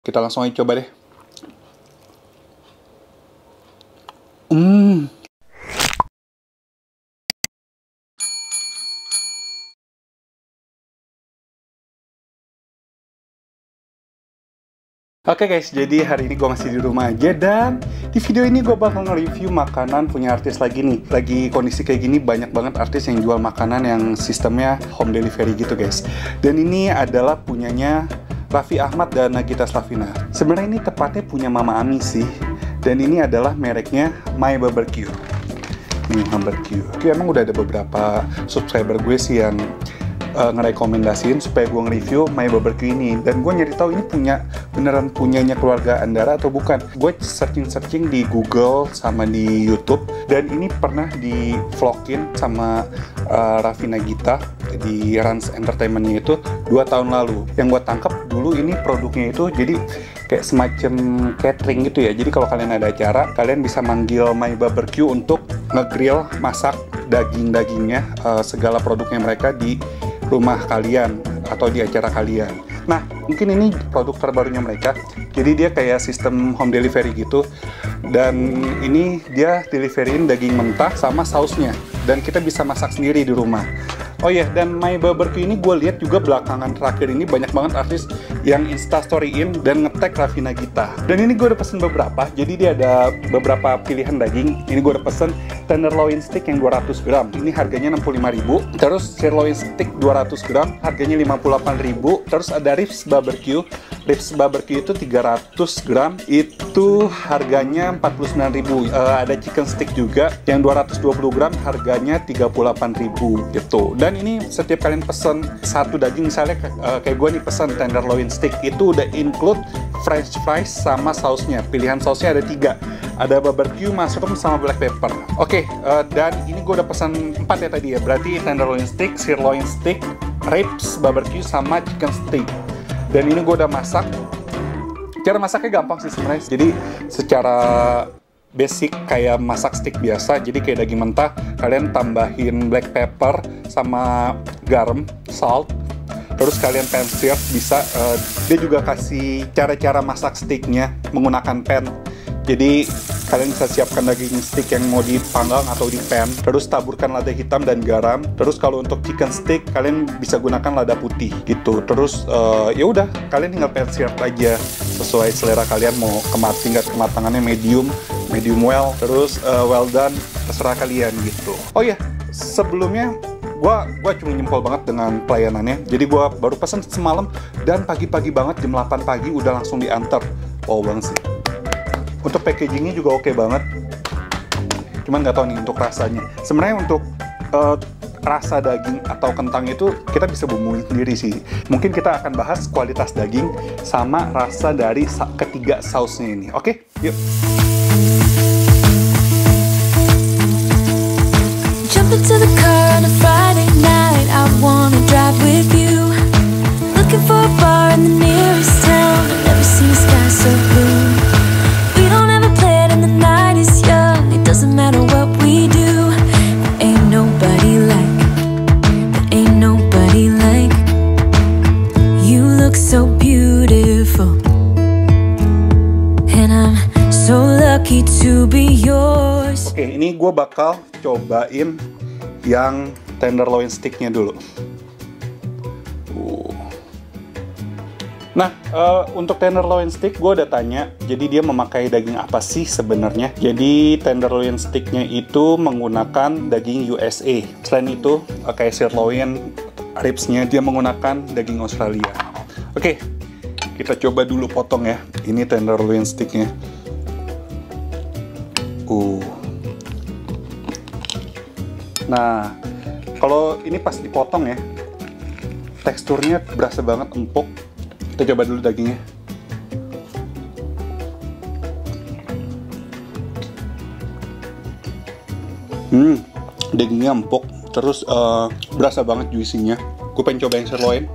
Kita langsung aja coba deh. Oke guys, jadi hari ini gue masih di rumah aja dan di video ini gue bakal nge-review makanan punya artis lagi nih. Lagi kondisi kayak gini banyak banget artis yang jual makanan yang sistemnya home delivery gitu guys. Dan ini adalah punyanya Raffi Ahmad dan Nagita Slavina. Sebenarnya ini tepatnya punya Mama Ami sih. Dan ini adalah mereknya My BBQ. Ini BBQ. Oke, emang udah ada beberapa subscriber gue sih yang ngerekomendasiin supaya gue nge-review My BBQ ini, dan gue nyari tahu ini beneran punyanya keluarga Andara atau bukan. Gue searching di Google sama di YouTube, dan ini pernah di vlogin sama Raffi Nagita di Rans Entertainment-nya itu 2 tahun lalu. Yang gue tangkap dulu ini produknya itu jadi kayak semacam catering gitu ya. Jadi kalau kalian ada acara, kalian bisa manggil My BBQ untuk nge-grill, masak daging-dagingnya, segala produknya mereka di rumah kalian atau di acara kalian. Nah, mungkin ini produk terbarunya mereka. Jadi dia kayak sistem home delivery gitu. Dan ini dia deliveryin daging mentah sama sausnya. Dan kita bisa masak sendiri di rumah. Oh iya, dan My BBQ ini gue lihat juga belakangan terakhir ini banyak banget artis yang instastoryin dan nge-tag Raffi Nagita. Dan ini gue udah pesen beberapa, jadi dia ada beberapa pilihan daging. Ini gue udah pesen tenderloin steak yang 200 gram, ini harganya 65.000. Terus sirloin steak 200 gram, harganya 58.000. Terus ada ribs BBQ itu 300 gram, itu harganya 49.000. Ada chicken steak juga yang 220 gram, harganya 38.000 gitu. Dan ini setiap kalian pesen satu daging, misalnya kayak gue nih pesen tenderloin steak, itu udah include french fries sama sausnya. Pilihan sausnya ada 3, ada barbecue, mushroom, sama black pepper. Oke, dan ini gue udah pesen 4 ya tadi ya, berarti tenderloin steak, sirloin steak, ribs barbecue, sama chicken steak. Dan ini gue udah masak. Cara masaknya gampang sih sebenarnya. Jadi secara basic kayak masak steak biasa. Jadi kayak daging mentah, kalian tambahin black pepper sama garam, salt. Terus kalian pan sear bisa. Dia juga kasih cara-cara masak steaknya menggunakan pan. Jadi kalian bisa siapkan daging steak yang mau dipanggang atau di pan, terus taburkan lada hitam dan garam. Terus kalau untuk chicken steak kalian bisa gunakan lada putih gitu. Terus ya udah, kalian tinggal pan sear aja sesuai selera kalian, mau tingkat kematangannya medium well, terus well done, terserah kalian gitu. Oh iya, sebelumnya gua cuma nyempol banget dengan pelayanannya. Jadi gua baru pesan semalam dan pagi-pagi banget jam 8 pagi udah langsung diantar. Wow banget sih. Untuk packagingnya juga oke banget. Cuman nggak tahu nih untuk rasanya. Sebenarnya untuk rasa daging atau kentang itu kita bisa bumbuin sendiri sih. Mungkin kita akan bahas kualitas daging sama rasa dari ketiga sausnya ini. Oke, yuk. Jump into the car on a Friday night, I wanna drive with you. Looking for a bar in the nearest town, I've never seen a sky so blue. We don't ever play it and the night is young, it doesn't matter what we do. There ain't nobody like you. Look so beautiful, and I'm so lucky to be yours. Oke, ini gue bakal cobain yang tenderloin steaknya dulu. Nah, untuk tenderloin steak gue udah tanya, jadi dia memakai daging apa sih sebenarnya? Jadi tenderloin steaknya itu menggunakan daging USA. Selain itu, kayak sirloin, ribsnya dia menggunakan daging Australia. Oke, kita coba dulu potong ya. Ini tenderloin steaknya. Nah, kalau ini pas dipotong ya, teksturnya berasa banget empuk. Kita coba dulu dagingnya. Dagingnya empuk, terus berasa banget juicy-nya. Gue pengen coba yang sirloin.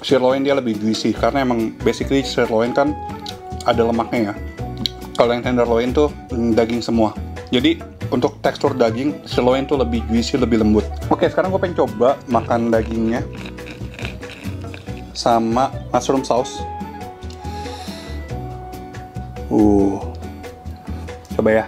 Sirloin dia lebih juicy karena emang basically sirloin kan ada lemaknya ya. Kalau yang tenderloin tuh daging semua. Jadi untuk tekstur daging sirloin tuh lebih juicy, lebih lembut. Oke, sekarang gue pengen coba makan dagingnya sama mushroom sauce. Coba ya.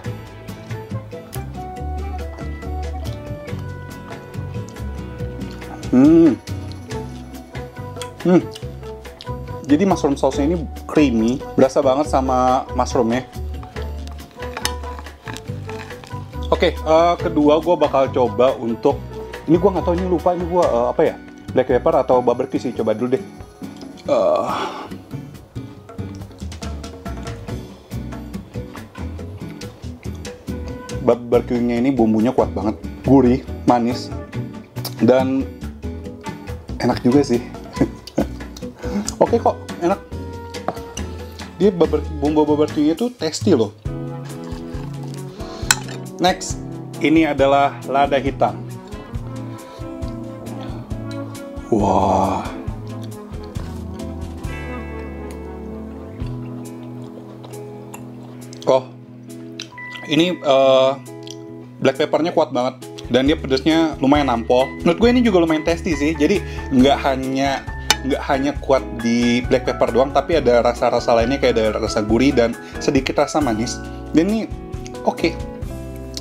Jadi mushroom sauce ini creamy, berasa banget sama mushroomnya. Oke, kedua gue bakal coba untuk ini, gue nggak tahu, ini lupa ini gue apa ya, black pepper atau barbecue sih. Coba dulu deh. Barbecue-nya ini bumbunya kuat banget, gurih, manis, dan enak juga sih. Oke kok, enak. Dia bumbu barbecue-nya tuh tasty loh. Next, ini adalah lada hitam. Wah. Oh, ini black peppernya kuat banget. Dan dia pedasnya lumayan nampol. Menurut gue ini juga lumayan tasty sih. Jadi nggak hanya kuat di black pepper doang, tapi ada rasa-rasa lainnya, kayak ada rasa gurih dan sedikit rasa manis. Dan ini oke.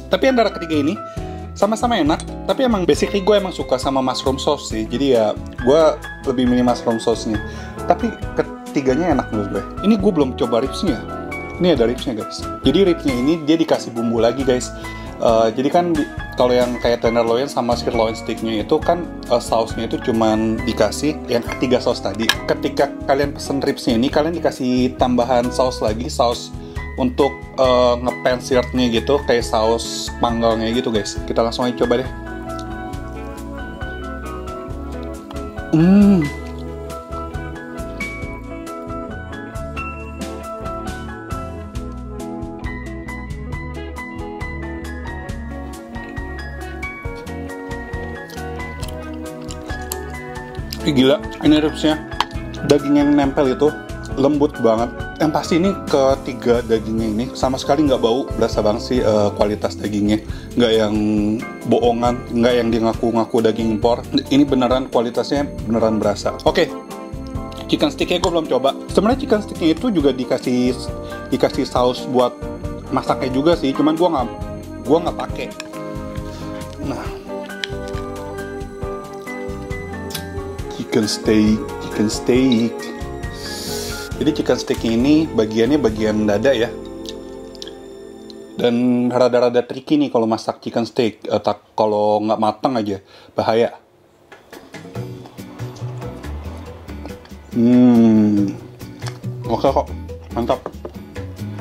Tapi antara ketiga ini sama-sama enak. Tapi emang basically gue emang suka sama mushroom sauce sih. Jadi ya gue lebih milih mushroom sauce-nya. Tapi ketiganya enak menurut gue. Ini gue belum coba ribsnya. Ini ada ribsnya guys. Jadi ribsnya ini dia dikasih bumbu lagi guys. Jadi kan kalau yang kayak tenderloin sama sirloin steaknya itu kan sausnya itu cuman dikasih yang ketiga saus tadi. Ketika kalian pesen ribsnya ini, kalian dikasih tambahan saus lagi, saus untuk ngepan sirtnya gitu, kayak saus panggalnya gitu guys. Kita langsung aja coba deh. Gila, ini ribsnya, daging yang nempel itu lembut banget. Yang pasti ini ketiga dagingnya ini sama sekali nggak bau, berasa banget sih kualitas dagingnya. Nggak yang bohongan, nggak yang dia ngaku-ngaku daging impor. Ini beneran kualitasnya beneran berasa. Oke, chicken sticknya gue belum coba. Sebenarnya chicken sticknya itu juga dikasih saus buat masaknya juga sih, cuman gue nggak pakai. Nah, chicken steak. Jadi chicken steak ini bagiannya bagian dada ya. Dan rada-rada tricky nih kalau masak chicken steak. Kalau nggak matang aja bahaya. Oke kok, mantap.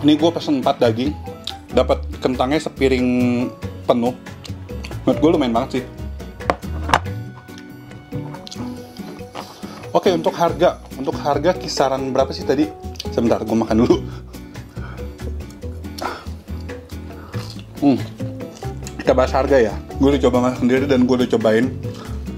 Ini gue pesen 4 daging, dapat kentangnya sepiring penuh. Menurut gue lumayan banget sih. Oke, untuk harga kisaran berapa sih tadi? Sebentar, gue makan dulu. Kita bahas harga ya. Gue udah coba masak sendiri dan gue udah cobain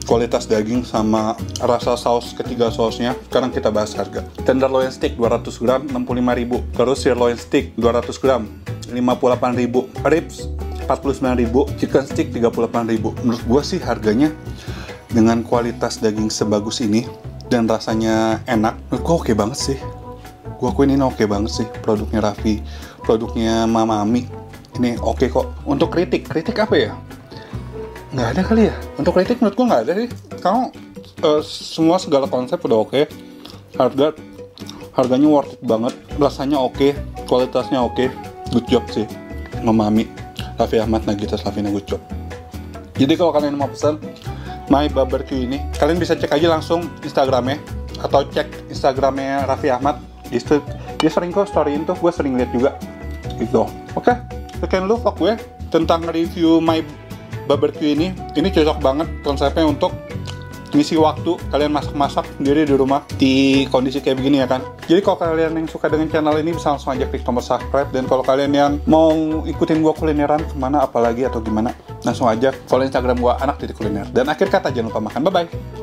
kualitas daging sama rasa saus ketiga sausnya. Sekarang kita bahas harga. Tenderloin steak 200 gram 65.000. Terus sirloin steak 200 gram 58.000. Ribs 49.000. Chicken steak 38.000. Menurut gue sih harganya dengan kualitas daging sebagus ini dan rasanya enak, menurut gue oke banget sih. Gue akuin ini oke banget sih. Produknya Raffi, produknya Mama Ami, ini oke kok. Untuk kritik apa ya? Nggak ada kali ya. Untuk kritik menurut gue nggak ada sih. Karena semua segala konsep udah oke. Harganya worth it banget. Rasanya oke, kualitasnya oke. Good job sih Mama Ami, Raffi Ahmad, Nagita Slavina, good job. Jadi kalau kalian mau pesan My Barbecue ini, kalian bisa cek aja langsung Instagramnya atau cek Instagramnya Raffi Ahmad. Dia sering kok storyin tuh, gue sering lihat juga gitu. Oke, sekian dulu vlog gue tentang review My Barbecue ini. Ini cocok banget konsepnya untuk ngisi waktu kalian masak-masak sendiri di rumah di kondisi kayak begini ya kan. Jadi kalau kalian yang suka dengan channel ini bisa langsung aja klik tombol subscribe. Dan kalau kalian yang mau ikutin gua kulineran kemana apalagi atau gimana, langsung aja follow Instagram gua anak.kuliner. Dan akhir kata jangan lupa makan. Bye bye.